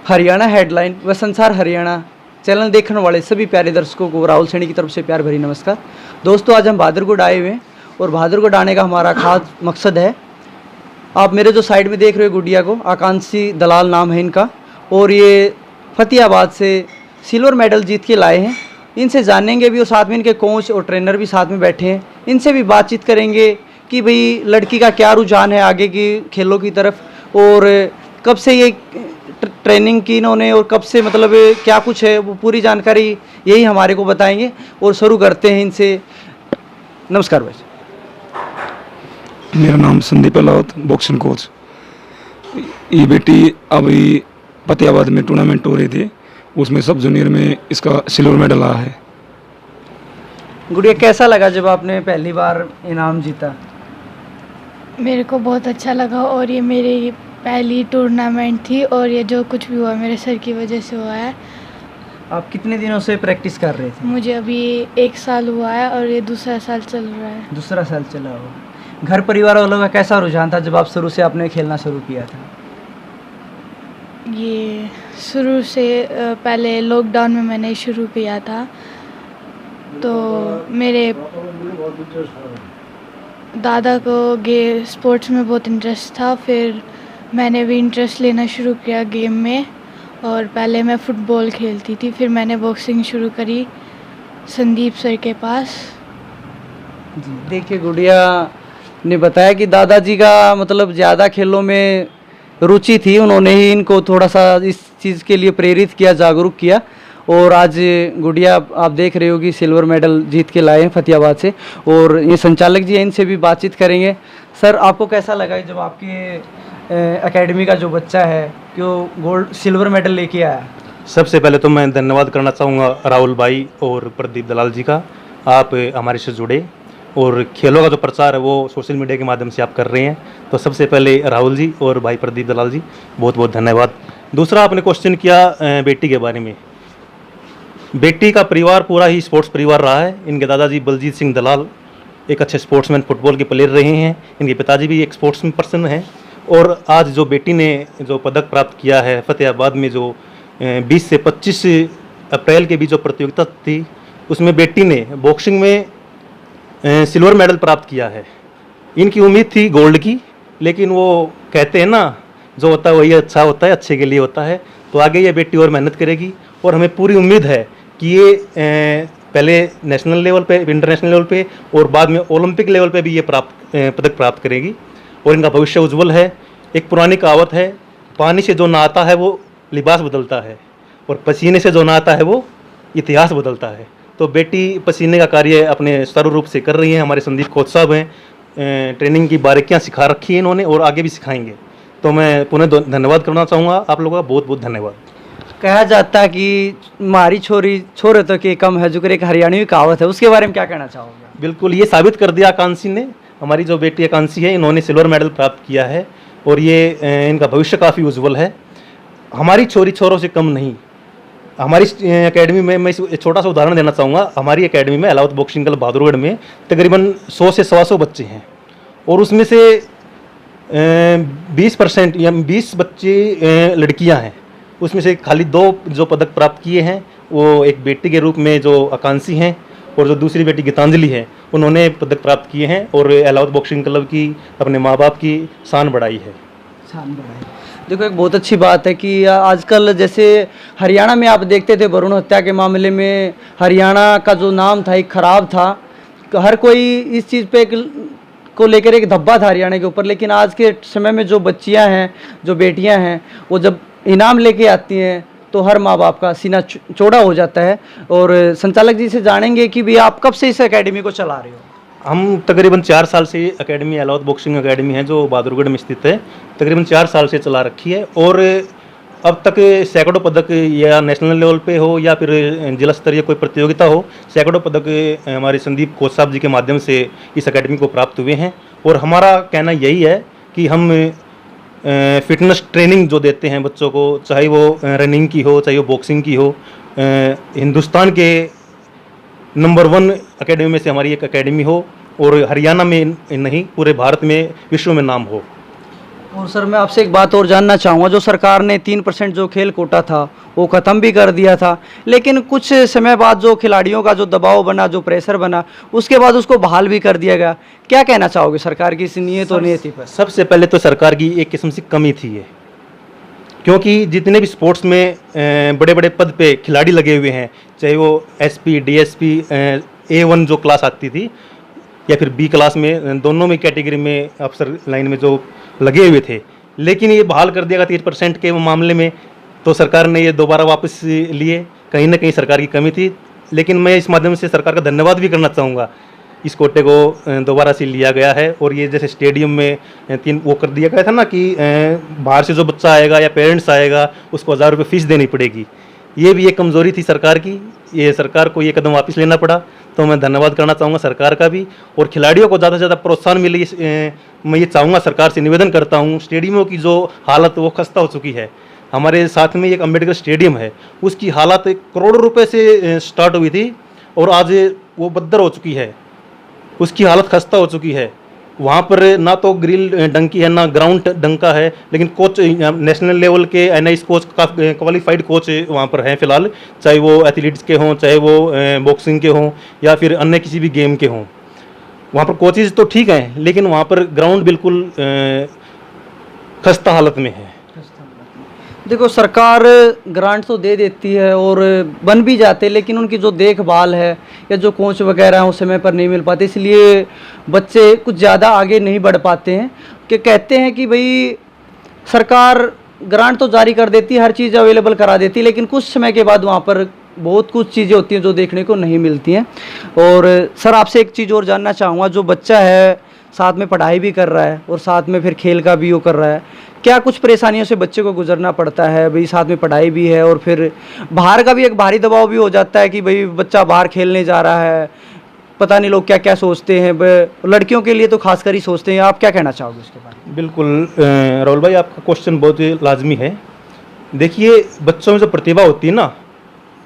Haryana headline व संसार Haryana channel देखने वाले सभी प्यारे दर्शकों को राहुल सैनी की तरफ से प्यार भरी नमस्कार। दोस्तों, आज हम बहादुरगढ़ आए हुए हैं और बहादुरगढ़ आने का हमारा खास मकसद है, आप मेरे जो साइड में देख रहे हो गुड़िया को, आकांक्षी दलाल नाम है इनका, और ये फतेहाबाद से सिल्वर मेडल जीत के लाए हैं। इनसे जानेंगे भी और साथ में इनके कोच और ट्रेनर भी साथ में बैठे हैं, इनसे भी बातचीत करेंगे कि भाई लड़की का क्या रुझान है आगे की खेलों की तरफ, और कब से ये ट्रेनिंग की इन्होंने और कब से मतलब क्या कुछ है, वो पूरी जानकारी यही हमारे को बताएंगे। और शुरू करते हैं इनसे। नमस्कार भाई। मेरा नाम संदीप अलावत, बॉक्सिंग कोच। ये बेटी अभी फतेहाबाद में टूर्नामेंट हो रही थी, उसमें सब जूनियर में इसका सिल्वर मेडल आया है। गुड़िया, कैसा लगा जब आपने पहली बार इनाम जीता? मेरे को बहुत अच्छा लगा, और ये मेरी पहली टूर्नामेंट थी, और ये जो कुछ भी हुआ मेरे सर की वजह से हुआ है। आप कितने दिनों से प्रैक्टिस कर रहे थे? मुझे अभी 1 साल हुआ है और ये दूसरा साल चल रहा है। दूसरा साल चला हुआ। घर परिवार वालों का कैसा रुझान था जब आप शुरू से आपने खेलना शुरू किया था? ये शुरू से पहले लॉकडाउन में मैंने शुरू किया था, तो मेरे दादा को स्पोर्ट्स में बहुत इंटरेस्ट था, फिर मैंने भी इंटरेस्ट लेना शुरू किया गेम में। और पहले मैं फ़ुटबॉल खेलती थी, फिर मैंने बॉक्सिंग शुरू करी संदीप सर के पास। देखिए, गुड़िया ने बताया कि दादाजी का मतलब ज़्यादा खेलों में रुचि थी, उन्होंने ही इनको थोड़ा सा इस चीज़ के लिए प्रेरित किया, जागरूक किया। और आज गुड़िया आप देख रहे हो कि सिल्वर मेडल जीत के लाए हैं फतेहाबाद से, और ये संचालक जी हैं, इनसे भी बातचीत करेंगे। सर, आपको कैसा लगा जब आपके एकेडमी का जो बच्चा है जो गोल्ड सिल्वर मेडल लेके आया? सबसे पहले तो मैं धन्यवाद करना चाहूँगा राहुल भाई और प्रदीप दलाल जी का। आप हमारे से जुड़े और खेलों का जो प्रचार है वो सोशल मीडिया के माध्यम से आप कर रहे हैं, तो सबसे पहले राहुल जी और भाई प्रदीप दलाल जी बहुत बहुत धन्यवाद। दूसरा, आपने क्वेश्चन किया बेटी के बारे में। बेटी का परिवार पूरा ही स्पोर्ट्स परिवार रहा है। इनके दादाजी बलजीत सिंह दलाल एक अच्छे स्पोर्ट्समैन, फुटबॉल के प्लेयर रहे हैं। इनके पिताजी भी एक स्पोर्ट्समैन पर्सन हैं। और आज जो बेटी ने जो पदक प्राप्त किया है फतेहाबाद में, जो 20 से 25 अप्रैल के बीच जो प्रतियोगिता थी, उसमें बेटी ने बॉक्सिंग में सिल्वर मेडल प्राप्त किया है। इनकी उम्मीद थी गोल्ड की, लेकिन वो कहते हैं ना, जो होता है वही अच्छा होता है, अच्छे के लिए होता है। तो आगे ये बेटी और मेहनत करेगी, और हमें पूरी उम्मीद है कि ये पहले नेशनल लेवल पे, इंटरनेशनल लेवल पे और बाद में ओलंपिक लेवल पे भी ये पदक प्राप्त करेगी, और इनका भविष्य उज्जवल है। एक पुरानी कहावत है, पानी से जो नहाता है वो लिबास बदलता है, और पसीने से जो नहाता है वो इतिहास बदलता है। तो बेटी पसीने का कार्य अपने सुचारू रूप से कर रही हैं। हमारे संदीप कोच साहब हैं, ट्रेनिंग की बारीकियां सिखा रखी हैं इन्होंने, और आगे भी सिखाएंगे। तो मैं पुनः धन्यवाद करना चाहूँगा आप लोगों का, बहुत बहुत धन्यवाद। कहा जाता है कि मारी छोरी छोरे तो के कम है, जो एक हरियाणवी कहावत है, उसके बारे में क्या कहना चाहोगे? बिल्कुल, ये साबित कर दिया आकांक्षी ने। हमारी जो बेटी आकांक्षी है, इन्होंने सिल्वर मेडल प्राप्त किया है, और ये इनका भविष्य काफ़ी उज्जवल है। हमारी छोरी छोरों से कम नहीं। हमारी एकेडमी में मैं एक छोटा सा उदाहरण देना चाहूँगा। हमारी एकेडमी में अलावत बॉक्सिंग क्लब बहादुरगढ़ में तकरीबन 100 से 125 बच्चे हैं, और उसमें से 20% या 20 बच्चे लड़कियां हैं। उसमें से खाली 2 जो पदक प्राप्त किए हैं, वो एक बेटी के रूप में जो आकांक्षी हैं, और जो दूसरी बेटी गीतांजलि है, उन्होंने पदक प्राप्त किए हैं, और अलावत बॉक्सिंग क्लब की अपने माँ बाप की शान बढ़ाई है। शान बढ़ाई। देखो, एक बहुत अच्छी बात है कि आजकल जैसे हरियाणा में आप देखते थे भ्रूण हत्या के मामले में हरियाणा का जो नाम था एक खराब था, हर कोई इस चीज़ पे को लेकर एक धब्बा था हरियाणा के ऊपर। लेकिन आज के समय में जो बच्चियां हैं, जो बेटियां हैं, वो जब इनाम लेके आती हैं तो हर माँ बाप का सीना चौड़ा हो जाता है। और संचालक जी से जानेंगे कि भी आप कब से इस एकेडमी को चला रहे हो? हम तकरीबन 4 साल से एकेडमी, अलावत बॉक्सिंग एकेडमी है जो बहादुरगढ़ में स्थित है, तकरीबन 4 साल से चला रखी है। और अब तक सैकड़ों पदक, या नेशनल लेवल पे हो या फिर जिला स्तरीय कोई प्रतियोगिता हो, सैकड़ों पदक हमारे संदीप कोच साहब जी के माध्यम से इस एकेडमी को प्राप्त हुए हैं। और हमारा कहना यही है कि हम फिटनेस ट्रेनिंग जो देते हैं बच्चों को, चाहे वो रनिंग की हो, चाहे वो बॉक्सिंग की हो, हिंदुस्तान के नंबर 1 एकेडमी में से हमारी एक एकेडमी हो, और हरियाणा में नहीं पूरे भारत में, विश्व में नाम हो। और सर मैं आपसे एक बात और जानना चाहूँगा, जो सरकार ने 3% जो खेल कोटा था वो ख़त्म भी कर दिया था, लेकिन कुछ समय बाद जो खिलाड़ियों का जो दबाव बना, जो प्रेशर बना, उसके बाद उसको बहाल भी कर दिया गया। क्या कहना चाहोगे सरकार की इस नीयत और नीति पर? सबसे पहले तो सरकार की एक किस्म से कमी थी ये, क्योंकि जितने भी स्पोर्ट्स में बड़े बड़े पद पे खिलाड़ी लगे हुए हैं, चाहे वो एसपी, डीएसपी, A1 जो क्लास आती थी या फिर B क्लास में, दोनों में कैटेगरी में अफसर लाइन में जो लगे हुए थे, लेकिन ये बहाल कर दिया गया 30% के मामले में। तो सरकार ने ये दोबारा वापस लिए, कहीं ना कहीं सरकार की कमी थी। लेकिन मैं इस माध्यम से सरकार का धन्यवाद भी करना चाहूँगा, इस कोटे को दोबारा से लिया गया है। और ये जैसे स्टेडियम में 3 वो कर दिया गया था ना कि बाहर से जो बच्चा आएगा या पेरेंट्स आएगा उसको 1000 रुपये फीस देनी पड़ेगी, ये भी एक कमज़ोरी थी सरकार की। ये सरकार को ये कदम वापस लेना पड़ा, तो मैं धन्यवाद करना चाहूँगा सरकार का भी। और खिलाड़ियों को ज़्यादा से ज़्यादा प्रोत्साहन मिले, मैं ये चाहूँगा, सरकार से निवेदन करता हूँ। स्टेडियमों की जो हालत वो खस्ता हो चुकी है, हमारे साथ में एक अम्बेडकर स्टेडियम है, उसकी हालत करोड़ों रुपए से स्टार्ट हुई थी और आज वो बद्दर हो चुकी है, उसकी हालत खस्ता हो चुकी है। वहाँ पर ना तो ग्रिल डंकी है, ना ग्राउंड डंका है, लेकिन कोच नेशनल लेवल के NIS कोच का क्वालिफाइड कोच वहाँ पर हैं फिलहाल, चाहे वो एथलीट्स के हों, चाहे वो बॉक्सिंग के हों या फिर अन्य किसी भी गेम के हों। वहाँ पर कोचेज तो ठीक हैं, लेकिन वहाँ पर ग्राउंड बिल्कुल खस्ता हालत में है। देखो सरकार ग्रांट तो दे देती है और बन भी जाते हैं, लेकिन उनकी जो देखभाल है या जो कोच वगैरह हैं उस समय पर नहीं मिल पाते, इसलिए बच्चे कुछ ज़्यादा आगे नहीं बढ़ पाते हैं। कि कहते हैं कि भाई सरकार ग्रांट तो जारी कर देती है, हर चीज़ अवेलेबल करा देती है, लेकिन कुछ समय के बाद वहाँ पर बहुत कुछ चीज़ें होती हैं जो देखने को नहीं मिलती हैं। और सर आपसे एक चीज़ और जानना चाहूँगा, जो बच्चा है साथ में पढ़ाई भी कर रहा है और साथ में फिर खेल का भी वो कर रहा है, क्या कुछ परेशानियों से बच्चे को गुजरना पड़ता है? भाई साथ में पढ़ाई भी है और फिर बाहर का भी एक भारी दबाव भी हो जाता है कि भाई बच्चा बाहर खेलने जा रहा है, पता नहीं लोग क्या क्या सोचते हैं, लड़कियों के लिए तो खासकर ही सोचते हैं। आप क्या कहना चाहोगे इसके बारे में? बिल्कुल राहुल भाई, आपका क्वेश्चन बहुत ही लाजमी है। देखिए, बच्चों में जो प्रतिभा होती है ना,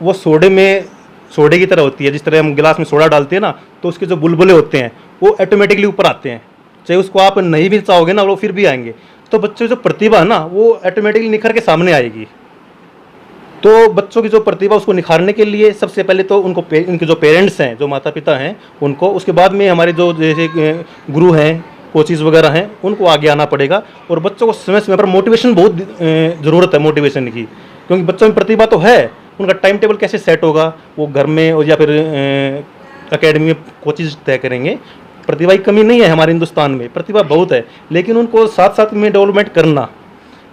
वो सोडे की तरह होती है। जिस तरह हम गिलास में सोडा डालते हैं ना, तो उसके जो बुलबुले होते हैं वो ऑटोमेटिकली ऊपर आते हैं, चाहे उसको आप नहीं भी चाहोगे ना, वो फिर भी आएंगे। तो बच्चों की जो प्रतिभा है ना, वो ऑटोमेटिकली निखर के सामने आएगी। तो बच्चों की जो प्रतिभा उसको निखारने के लिए सबसे पहले तो उनके जो पेरेंट्स हैं, जो माता पिता हैं, उनको, उसके बाद में हमारे जो जैसे गुरु हैं, कोचेज़ वगैरह हैं, उनको आगे आना पड़ेगा। और बच्चों को समय समय पर मोटिवेशन बहुत ज़रूरत है, मोटिवेशन की, क्योंकि बच्चों में प्रतिभा तो है, उनका टाइम टेबल कैसे सेट होगा वो घर में और या फिर एकेडमी में कोचेज़ तय करेंगे। प्रतिभा की कमी नहीं है हमारे हिंदुस्तान में, प्रतिभा बहुत है, लेकिन उनको साथ साथ में डेवलपमेंट करना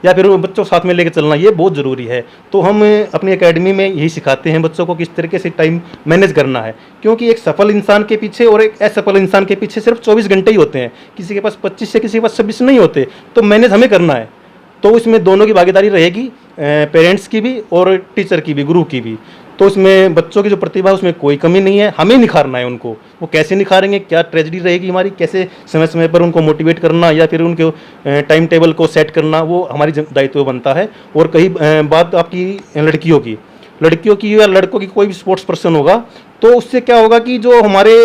या फिर बच्चों को साथ में लेकर चलना, ये बहुत ज़रूरी है। तो हम अपनी एकेडमी में यही सिखाते हैं बच्चों को किस तरीके से टाइम मैनेज करना है, क्योंकि एक सफल इंसान के पीछे और एक असफल इंसान के पीछे सिर्फ 24 घंटे ही होते हैं, किसी के पास 25 से किसी के पास 26 नहीं होते। तो मैनेज हमें करना है, तो इसमें दोनों की भागीदारी रहेगी, पेरेंट्स की भी और टीचर की भी, गुरु की भी। तो इसमें बच्चों की जो प्रतिभा है उसमें कोई कमी नहीं है, हमें निखारना है उनको। वो कैसे निखारेंगे, क्या ट्रेजेडी रहेगी हमारी, कैसे समय समय पर उनको मोटिवेट करना या फिर उनके टाइम टेबल को सेट करना, वो हमारी दायित्व बनता है। और कहीं बात आपकी लड़कियों की या लड़कों की, कोई भी स्पोर्ट्स पर्सन होगा, तो उससे क्या होगा कि जो हमारे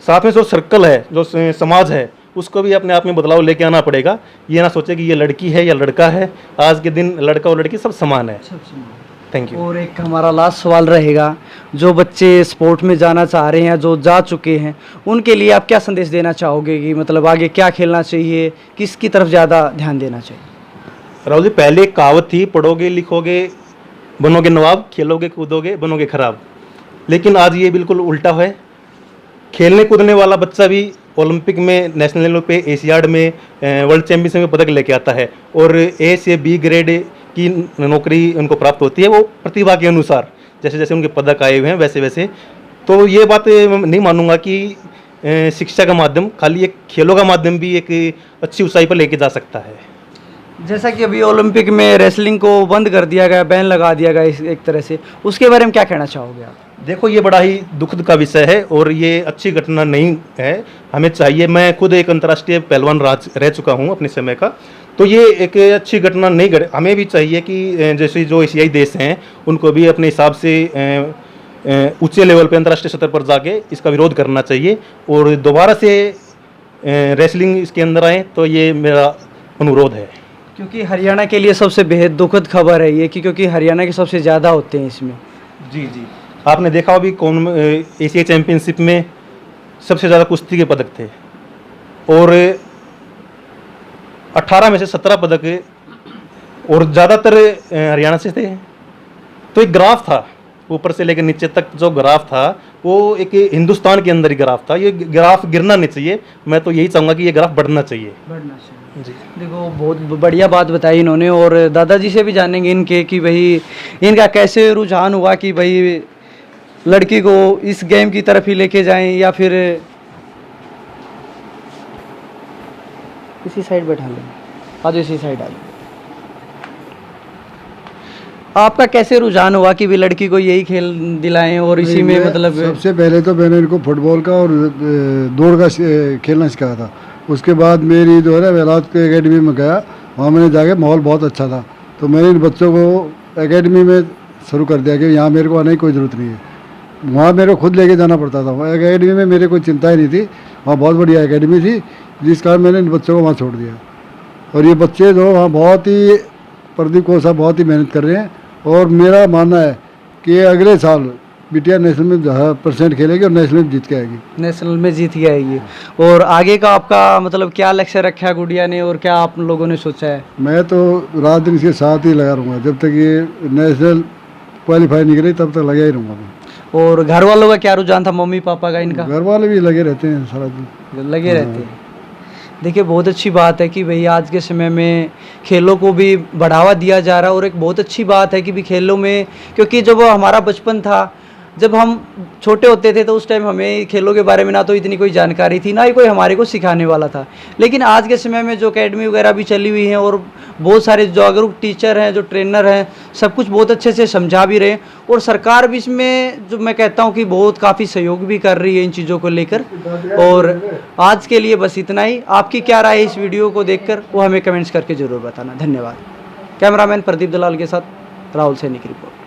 साथ में जो सर्कल है, जो समाज है, उसको भी अपने आप में बदलाव लेके आना पड़ेगा। ये ना सोचे कि ये लड़की है या लड़का है, आज के दिन लड़का और लड़की सब समान है। Thank you. और एक हमारा लास्ट सवाल रहेगा, जो बच्चे स्पोर्ट में जाना चाह रहे हैं, जो जा चुके हैं, उनके लिए आप क्या संदेश देना चाहोगे कि मतलब आगे क्या खेलना चाहिए, किसकी तरफ ज़्यादा ध्यान देना चाहिए? राहुल जी, पहले एक कहावत थी, पढ़ोगे लिखोगे बनोगे नवाब, खेलोगे कूदोगे बनोगे खराब। लेकिन आज ये बिल्कुल उल्टा है। खेलने कूदने वाला बच्चा भी ओलंपिक में, नेशनल लेवल पे, एशियाड में, वर्ल्ड चैंपियनशिप में पदक लेके आता है और A से B ग्रेड की नौकरी उनको प्राप्त होती है, वो प्रतिभा के अनुसार, जैसे जैसे उनके पदक आए हुए हैं वैसे वैसे। तो ये बात नहीं मानूंगा कि शिक्षा का माध्यम, खाली एक खेलों का माध्यम भी एक अच्छी ऊंचाई पर लेके जा सकता है। जैसा कि अभी ओलंपिक में रेसलिंग को बंद कर दिया गया, बैन लगा दिया गया एक तरह से, उसके बारे में क्या कहना चाहोगे आप? देखो, ये बड़ा ही दुखद का विषय है और ये अच्छी घटना नहीं है। हमें चाहिए, मैं खुद एक अंतर्राष्ट्रीय पहलवान रह चुका हूँ अपने समय का, तो ये एक अच्छी घटना नहीं घटे। हमें भी चाहिए कि जैसे जो एशियाई देश हैं उनको भी अपने हिसाब से ऊंचे लेवल पे, अंतर्राष्ट्रीय स्तर पर जाके इसका विरोध करना चाहिए और दोबारा से रेसलिंग इसके अंदर आए। तो ये मेरा अनुरोध है। क्योंकि हरियाणा के लिए सबसे बेहद दुखद खबर है ये कि क्योंकि हरियाणा के सबसे ज़्यादा होते हैं इसमें। जी जी, आपने देखा अभी कौन एशिया चैंपियनशिप में सबसे ज़्यादा कुश्ती के पदक थे और 18 में से 17 पदक और ज़्यादातर हरियाणा से थे। तो एक ग्राफ था, ऊपर से लेकर नीचे तक जो ग्राफ था वो एक हिंदुस्तान के अंदर ही ग्राफ था। ये ग्राफ गिरना नहीं चाहिए, मैं तो यही चाहूँगा कि ये ग्राफ बढ़ना चाहिए। बढ़ना चाहिए जी। देखो बहुत बढ़िया बात बताई इन्होंने। और दादाजी से भी जानेंगे इनके कि भाई इनका कैसे रुझान हुआ कि भाई लड़की को इस गेम की तरफ ही लेके जाएं या फिर इसी साइड बैठा लें। आज इसी साइड आ जाओ। आपका कैसे रुझान हुआ कि भी लड़की को यही खेल दिलाएं और इसी में मतलब सबसे पहले तो मैंने इनको फुटबॉल का और दौड़ का खेलना सिखाया था। उसके बाद मेरी जो है ना वेलाद के एकेडमी में गया, वहाँ मैंने जाके माहौल बहुत अच्छा था, तो मैंने इन बच्चों को एकेडमी में शुरू कर दिया कि यहाँ मेरे को आने की कोई ज़रूरत नहीं है। वहाँ मेरे को खुद लेके जाना पड़ता था। एकेडमी में मेरे कोई चिंता ही नहीं थी, वहाँ बहुत बढ़िया एकेडमी थी, जिस कारण मैंने इन बच्चों को वहाँ छोड़ दिया। और ये बच्चे जो वहाँ बहुत ही, प्रदीप कोच साहब बहुत ही मेहनत कर रहे हैं और मेरा मानना है कि अगले साल बिटिया नेशनल में 100% खेलेगी और नेशनल में जीत के आएगी। नेशनल में जीत के आएगी। और आगे का आपका मतलब क्या लक्ष्य रखा है गुड़िया ने और क्या आप लोगों ने सोचा है? मैं तो रात दिन इसके साथ ही लगा रहूँगा, जब तक ये नेशनल क्वालिफाई नहीं करेगी तब तक लगा ही रहूँगा मैं। और घर वालों का क्या रुझान था, मम्मी पापा का इनका? घर वाले भी लगे रहते हैं सारा दिन, लगे रहते हैं। देखिए बहुत अच्छी बात है कि भाई आज के समय में खेलों को भी बढ़ावा दिया जा रहा है। और एक बहुत अच्छी बात है कि भी खेलों में, क्योंकि जब हमारा बचपन था, जब हम छोटे होते थे तो उस टाइम हमें खेलों के बारे में ना तो इतनी कोई जानकारी थी, ना ही कोई हमारे को सिखाने वाला था। लेकिन आज के समय में जो एकेडमी वगैरह भी चली हुई हैं और बहुत सारे जागरूक टीचर हैं, जो ट्रेनर हैं, सब कुछ बहुत अच्छे से समझा भी रहे हैं। और सरकार भी इसमें जो मैं कहता हूँ कि बहुत काफ़ी सहयोग भी कर रही है इन चीज़ों को लेकर। और आज के लिए बस इतना ही। आपकी क्या राय है इस वीडियो को देखकर, वो हमें कमेंट्स करके ज़रूर बताना। धन्यवाद। कैमरामैन प्रदीप दलाल के साथ राहुल सैनी की रिपोर्ट।